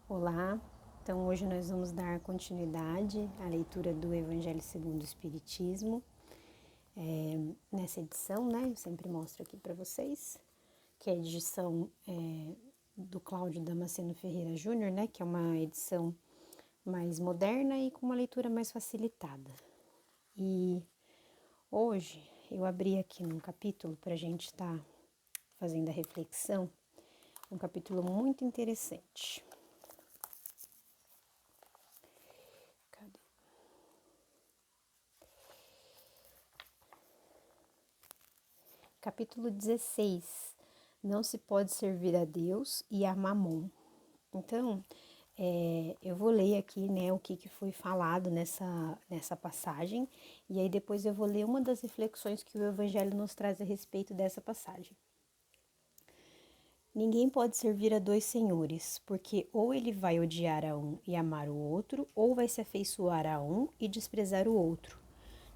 Olá, então hoje nós vamos dar continuidade à leitura do Evangelho segundo o Espiritismo. Nessa edição, eu sempre mostro aqui para vocês, que é a edição do Cláudio Damasceno Ferreira Júnior, que é uma edição mais moderna e com uma leitura mais facilitada. E hoje eu abri aqui num capítulo para a gente estar fazendo a reflexão, um capítulo muito interessante. Capítulo 16, não se pode servir a Deus e a Mamon. Então, eu vou ler aqui, o que foi falado nessa passagem, e aí depois eu vou ler uma das reflexões que o Evangelho nos traz a respeito dessa passagem. Ninguém pode servir a dois senhores, porque ou ele vai odiar a um e amar o outro, ou vai se afeiçoar a um e desprezar o outro.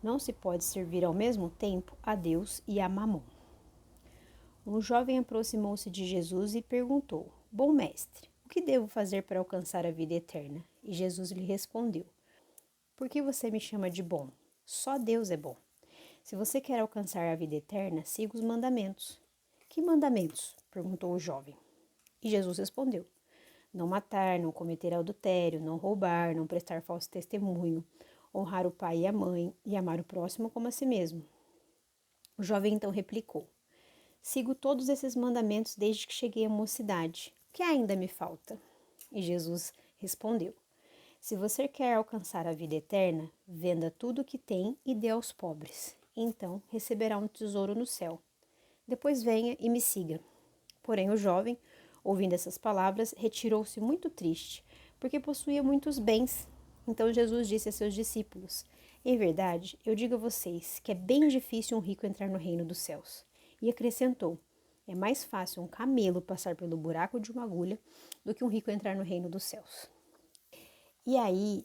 Não se pode servir ao mesmo tempo a Deus e a Mamon. Um jovem aproximou-se de Jesus e perguntou: Bom mestre, o que devo fazer para alcançar a vida eterna? E Jesus lhe respondeu: Por que você me chama de bom? Só Deus é bom. Se você quer alcançar a vida eterna, siga os mandamentos. Que mandamentos? Perguntou o jovem. E Jesus respondeu: Não matar, não cometer adultério, não roubar, não prestar falso testemunho, honrar o pai e a mãe e amar o próximo como a si mesmo. O jovem então replicou: Sigo todos esses mandamentos desde que cheguei à mocidade. O que ainda me falta? E Jesus respondeu: Se você quer alcançar a vida eterna, venda tudo o que tem e dê aos pobres. Então receberá um tesouro no céu. Depois venha e me siga. Porém, o jovem, ouvindo essas palavras, retirou-se muito triste, porque possuía muitos bens. Então Jesus disse a seus discípulos: Em verdade, eu digo a vocês que é bem difícil um rico entrar no reino dos céus. E acrescentou: É mais fácil um camelo passar pelo buraco de uma agulha do que um rico entrar no reino dos céus. E aí,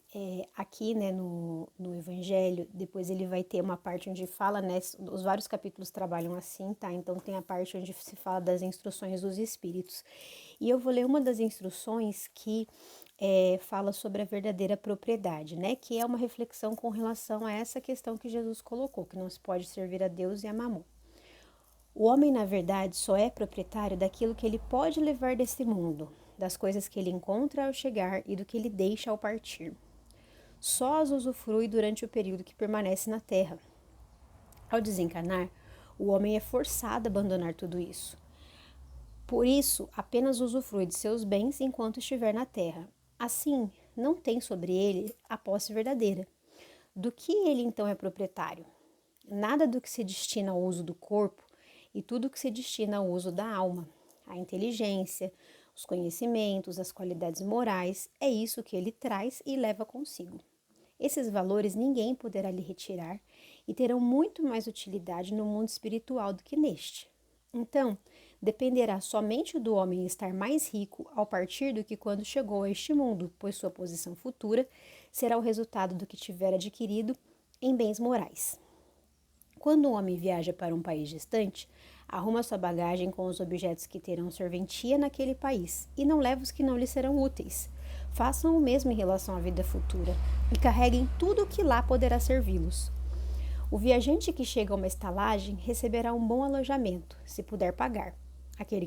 aqui, no Evangelho, depois ele vai ter uma parte onde fala, os vários capítulos trabalham assim, tá? Então tem a parte onde se fala das instruções dos Espíritos. E eu vou ler uma das instruções que fala sobre a verdadeira propriedade, Que é uma reflexão com relação a essa questão que Jesus colocou, que não se pode servir a Deus e a Mamon. O homem, na verdade, só é proprietário daquilo que ele pode levar desse mundo, das coisas que ele encontra ao chegar e do que ele deixa ao partir. Só as usufrui durante o período que permanece na terra. Ao desencarnar, o homem é forçado a abandonar tudo isso. Por isso, apenas usufrui de seus bens enquanto estiver na terra. Assim, não tem sobre ele a posse verdadeira. Do que ele então é proprietário? Nada do que se destina ao uso do corpo e tudo que se destina ao uso da alma, a inteligência, os conhecimentos, as qualidades morais, é isso que ele traz e leva consigo. Esses valores ninguém poderá lhe retirar e terão muito mais utilidade no mundo espiritual do que neste. Então, dependerá somente do homem estar mais rico ao partir do que quando chegou a este mundo, pois sua posição futura será o resultado do que tiver adquirido em bens morais. Quando um homem viaja para um país distante, arruma sua bagagem com os objetos que terão serventia naquele país e não leva os que não lhe serão úteis. Façam o mesmo em relação à vida futura e carreguem tudo o que lá poderá servi-los. O viajante que chega a uma estalagem receberá um bom alojamento, se puder pagar. Aquele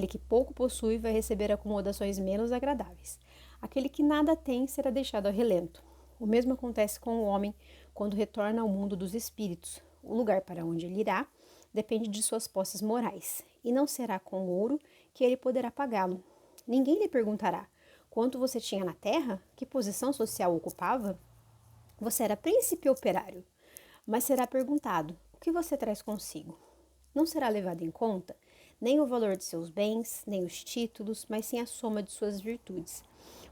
que pouco possui vai receber acomodações menos agradáveis. Aquele que nada tem será deixado ao relento. O mesmo acontece com o homem quando retorna ao mundo dos espíritos. O lugar para onde ele irá depende de suas posses morais, e não será com ouro que ele poderá pagá-lo. Ninguém lhe perguntará: quanto você tinha na terra? Que posição social ocupava? Você era príncipe ou operário? Mas será perguntado: o que você traz consigo? Não será levado em conta nem o valor de seus bens, nem os títulos, mas sim a soma de suas virtudes.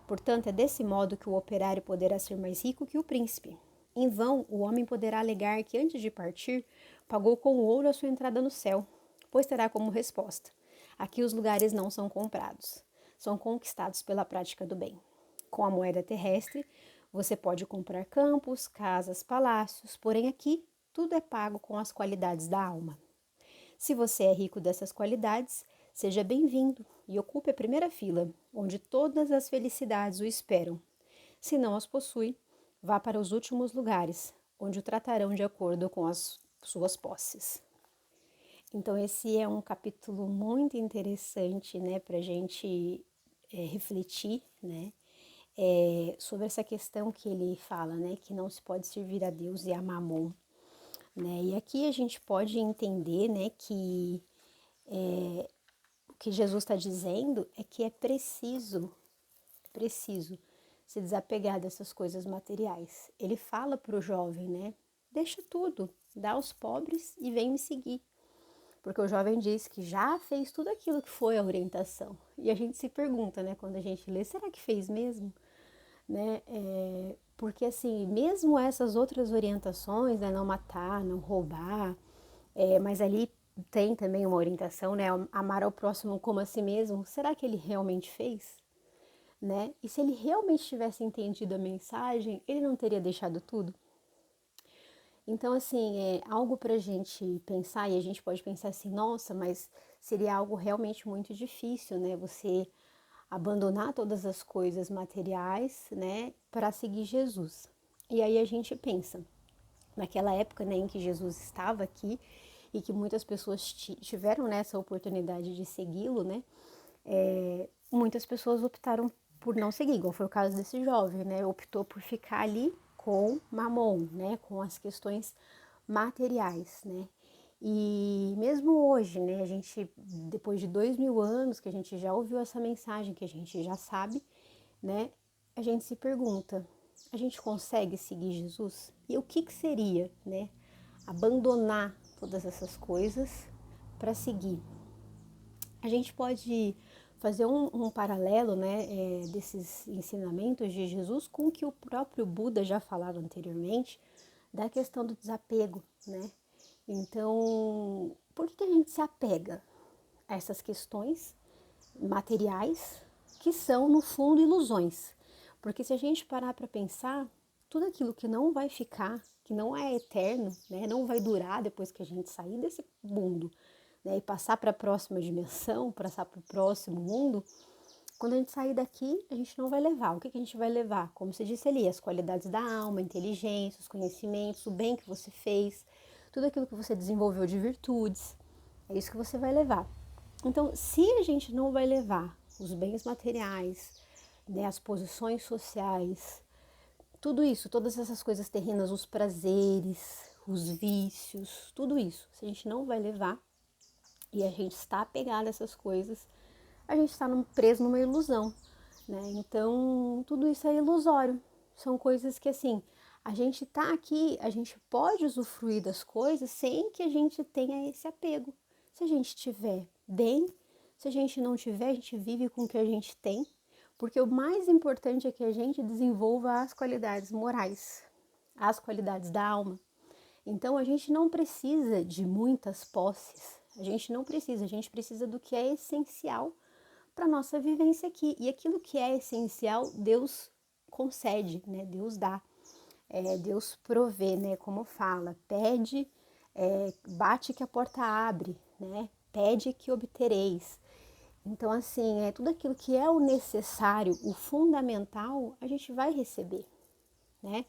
Portanto, é desse modo que o operário poderá ser mais rico que o príncipe. Em vão, o homem poderá alegar que antes de partir, pagou com ouro a sua entrada no céu, pois terá como resposta: aqui os lugares não são comprados, são conquistados pela prática do bem. Com a moeda terrestre, você pode comprar campos, casas, palácios, porém aqui tudo é pago com as qualidades da alma. Se você é rico dessas qualidades, seja bem-vindo e ocupe a primeira fila, onde todas as felicidades o esperam. Se não as possui, vá para os últimos lugares, onde o tratarão de acordo com as suas posses. Então, esse é um capítulo muito interessante, né, para a gente refletir, né, sobre essa questão que ele fala, né, que não se pode servir a Deus e a Mamon, né, e aqui a gente pode entender, né, que o que Jesus está dizendo é que é preciso se desapegar dessas coisas materiais. Ele fala para o jovem, né, deixa tudo, dá aos pobres e vem me seguir. Porque o jovem diz que já fez tudo aquilo que foi a orientação. E a gente se pergunta, né, quando a gente lê, será que fez mesmo? Né? Porque assim, mesmo essas outras orientações, né, não matar, não roubar, mas ali tem também uma orientação, né, amar ao próximo como a si mesmo, será que ele realmente fez? Né? E se ele realmente tivesse entendido a mensagem, ele não teria deixado tudo? Então, assim, é algo para a gente pensar, e a gente pode pensar assim, nossa, mas seria algo realmente muito difícil, né? Você abandonar todas as coisas materiais, né, para seguir Jesus. E aí a gente pensa, naquela época, né, em que Jesus estava aqui e que muitas pessoas tiveram, né, essa oportunidade de segui-lo, né, muitas pessoas optaram por não seguir, igual foi o caso desse jovem, né, optou por ficar ali com Mamon, né, com as questões materiais, né. E mesmo hoje, né, a gente, depois de 2000 anos que a gente já ouviu essa mensagem, que a gente já sabe, né, a gente se pergunta, a gente consegue seguir Jesus? E o que seria, né, abandonar todas essas coisas para seguir? A gente pode fazer um paralelo, né, desses ensinamentos de Jesus com o que o próprio Buda já falava anteriormente, da questão do desapego, né? Então, por que a gente se apega a essas questões materiais que são, no fundo, ilusões? Porque se a gente parar para pensar, tudo aquilo que não vai ficar, que não é eterno, né, não vai durar depois que a gente sair desse mundo, né, e passar para a próxima dimensão, passar para o próximo mundo, quando a gente sair daqui, a gente não vai levar. O que a gente vai levar? Como você disse ali, as qualidades da alma, a inteligência, os conhecimentos, o bem que você fez, tudo aquilo que você desenvolveu de virtudes. É isso que você vai levar. Então, se a gente não vai levar os bens materiais, né, as posições sociais, tudo isso, todas essas coisas terrenas, os prazeres, os vícios, tudo isso, se a gente não vai levar e a gente está apegado a essas coisas, a gente está preso numa ilusão, né? Então, tudo isso é ilusório. São coisas que, assim, a gente tá aqui, a gente pode usufruir das coisas sem que a gente tenha esse apego. Se a gente tiver bem, se a gente não tiver, a gente vive com o que a gente tem, porque o mais importante é que a gente desenvolva as qualidades morais, as qualidades da alma. Então, a gente não precisa de muitas posses, a gente precisa do que é essencial para a nossa vivência aqui. E aquilo que é essencial, Deus concede, né? Deus dá, Deus provê, né? Como fala, pede, bate que a porta abre, né? Pede que obtereis. Então, assim, tudo aquilo que é o necessário, o fundamental, a gente vai receber, né?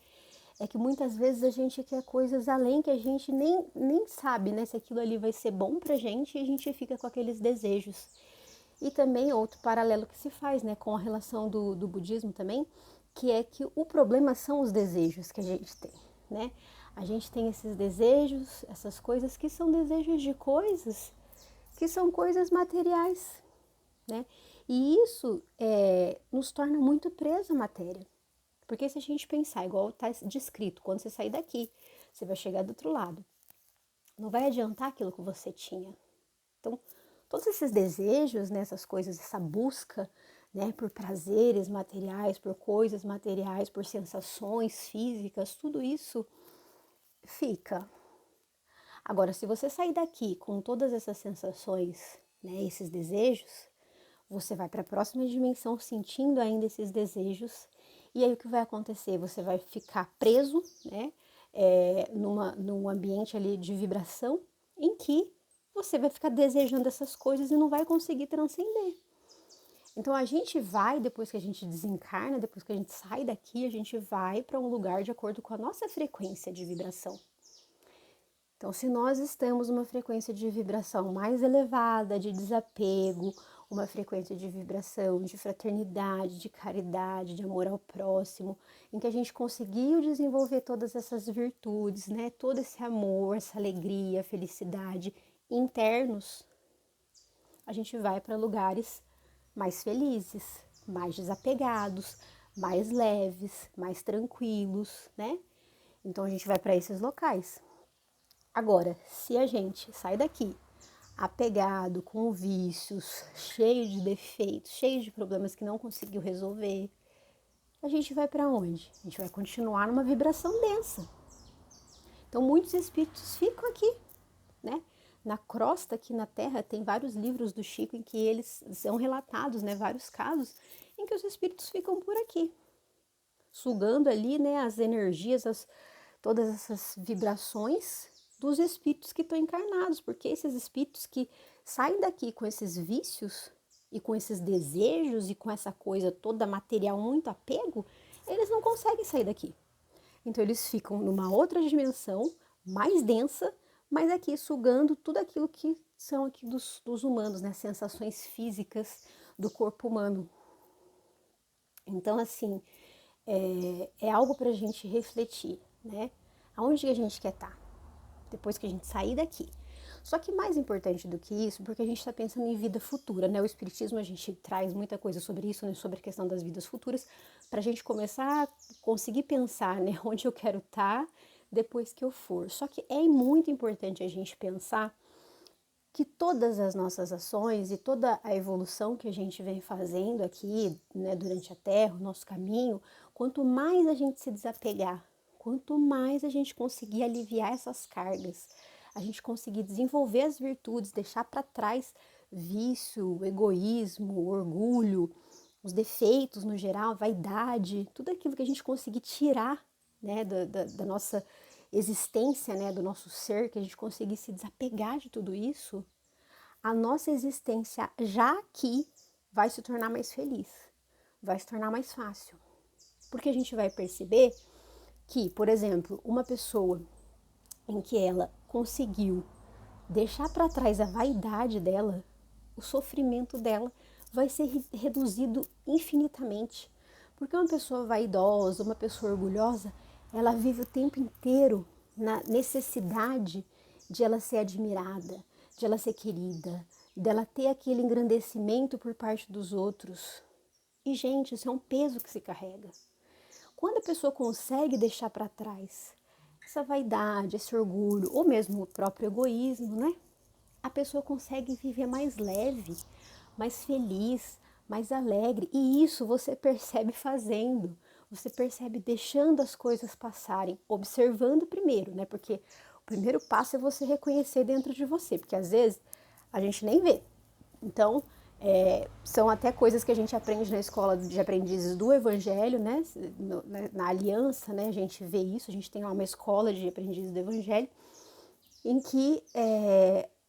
É que muitas vezes a gente quer coisas além que a gente nem sabe, né? Se aquilo ali vai ser bom pra gente e a gente fica com aqueles desejos. E também outro paralelo que se faz, né, com a relação do budismo também, que é que o problema são os desejos que a gente tem, né? A gente tem esses desejos, essas coisas que são desejos de coisas que são coisas materiais, né? E isso nos torna muito preso à matéria. Porque se a gente pensar, igual está descrito, quando você sair daqui, você vai chegar do outro lado. Não vai adiantar aquilo que você tinha. Então, todos esses desejos, né, essas coisas, essa busca, né, por prazeres materiais, por coisas materiais, por sensações físicas, tudo isso fica. Agora, se você sair daqui com todas essas sensações, né, esses desejos, você vai para a próxima dimensão sentindo ainda esses desejos. E aí o que vai acontecer? Você vai ficar preso, né, num ambiente ali de vibração em que você vai ficar desejando essas coisas e não vai conseguir transcender. Então a gente vai, depois que a gente desencarna, depois que a gente sai daqui, a gente vai para um lugar de acordo com a nossa frequência de vibração. Então, se nós estamos numa frequência de vibração mais elevada, de desapego, uma frequência de vibração, de fraternidade, de caridade, de amor ao próximo, em que a gente conseguiu desenvolver todas essas virtudes, né? Todo esse amor, essa alegria, felicidade internos, a gente vai para lugares mais felizes, mais desapegados, mais leves, mais tranquilos, né? Então a gente vai para esses locais. Agora, se a gente sai daqui apegado, com vícios, cheio de defeitos, cheio de problemas que não conseguiu resolver, a gente vai para onde? A gente vai continuar numa vibração densa. Então, muitos espíritos ficam aqui, né? Na crosta aqui na Terra tem vários livros do Chico em que eles são relatados, né? Vários casos em que os espíritos ficam por aqui, sugando ali, né? As energias, todas essas vibrações dos espíritos que estão encarnados, porque esses espíritos que saem daqui com esses vícios e com esses desejos e com essa coisa toda material, muito apego, eles não conseguem sair daqui. Então eles ficam numa outra dimensão, mais densa, mas aqui sugando tudo aquilo que são aqui dos humanos, né? Sensações físicas do corpo humano. Então, assim, é algo para a gente refletir, né? Aonde a gente quer estar depois que a gente sair daqui. Só que mais importante do que isso, porque a gente está pensando em vida futura, né? O Espiritismo, a gente traz muita coisa sobre isso, né? Sobre a questão das vidas futuras, para a gente começar a conseguir pensar, né? Onde eu quero estar depois que eu for. Só que é muito importante a gente pensar que todas as nossas ações e toda a evolução que a gente vem fazendo aqui, né, durante a Terra, o nosso caminho, quanto mais a gente se desapegar, quanto mais a gente conseguir aliviar essas cargas, a gente conseguir desenvolver as virtudes, deixar para trás vício, egoísmo, orgulho, os defeitos no geral, vaidade, tudo aquilo que a gente conseguir tirar, né, da nossa existência, né, do nosso ser, que a gente conseguir se desapegar de tudo isso, a nossa existência já aqui vai se tornar mais feliz, vai se tornar mais fácil. Porque a gente vai perceber que, por exemplo, uma pessoa em que ela conseguiu deixar para trás a vaidade dela, o sofrimento dela vai ser reduzido infinitamente. Porque uma pessoa vaidosa, uma pessoa orgulhosa, ela vive o tempo inteiro na necessidade de ela ser admirada, de ela ser querida, dela ter aquele engrandecimento por parte dos outros. E, gente, isso é um peso que se carrega. Quando a pessoa consegue deixar para trás essa vaidade, esse orgulho, ou mesmo o próprio egoísmo, né? A pessoa consegue viver mais leve, mais feliz, mais alegre. E isso você percebe fazendo, você percebe deixando as coisas passarem, observando primeiro, né? Porque o primeiro passo é você reconhecer dentro de você, porque às vezes a gente nem vê. Então, são até coisas que a gente aprende na escola de aprendizes do Evangelho, né? Na aliança, né? A gente vê isso, a gente tem lá uma escola de aprendizes do Evangelho, em que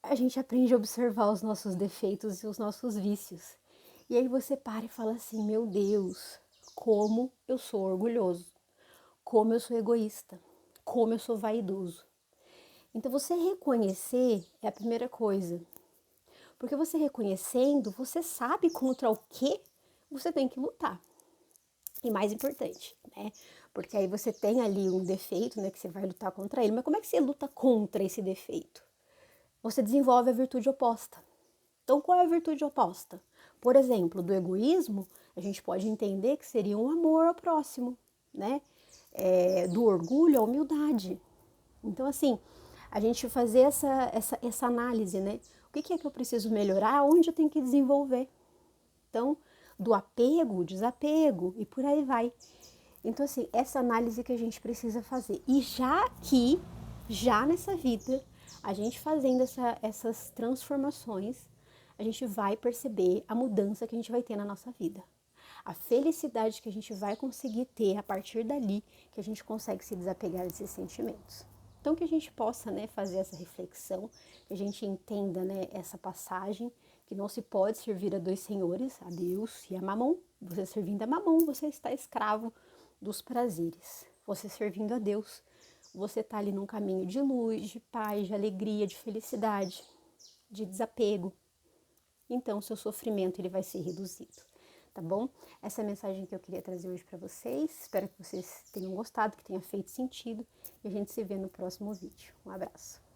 a gente aprende a observar os nossos defeitos e os nossos vícios. E aí você para e fala assim, meu Deus, como eu sou orgulhoso, como eu sou egoísta, como eu sou vaidoso. Então você reconhecer é a primeira coisa. Porque você reconhecendo, você sabe contra o que você tem que lutar. E mais importante, né? Porque aí você tem ali um defeito, né, que você vai lutar contra ele. Mas como é que você luta contra esse defeito? Você desenvolve a virtude oposta. Então, qual é a virtude oposta? Por exemplo, do egoísmo, a gente pode entender que seria um amor ao próximo, né? Do orgulho, a humildade. Então, assim, a gente fazer essa análise, né? O que é que eu preciso melhorar? Onde eu tenho que desenvolver? Então, do apego, desapego e por aí vai. Então, assim, essa análise que a gente precisa fazer. E já aqui, já nessa vida, a gente fazendo essas transformações, a gente vai perceber a mudança que a gente vai ter na nossa vida. A felicidade que a gente vai conseguir ter a partir dali, que a gente consegue se desapegar desses sentimentos. Então, que a gente possa, né, fazer essa reflexão, que a gente entenda, né, essa passagem, que não se pode servir a dois senhores, a Deus e a Mamon. Você servindo a Mamon, você está escravo dos prazeres. Você servindo a Deus, você está ali num caminho de luz, de paz, de alegria, de felicidade, de desapego. Então, seu sofrimento ele vai ser reduzido, tá bom? Essa é a mensagem que eu queria trazer hoje para vocês. Espero que vocês tenham gostado, que tenha feito sentido. E a gente se vê no próximo vídeo. Um abraço.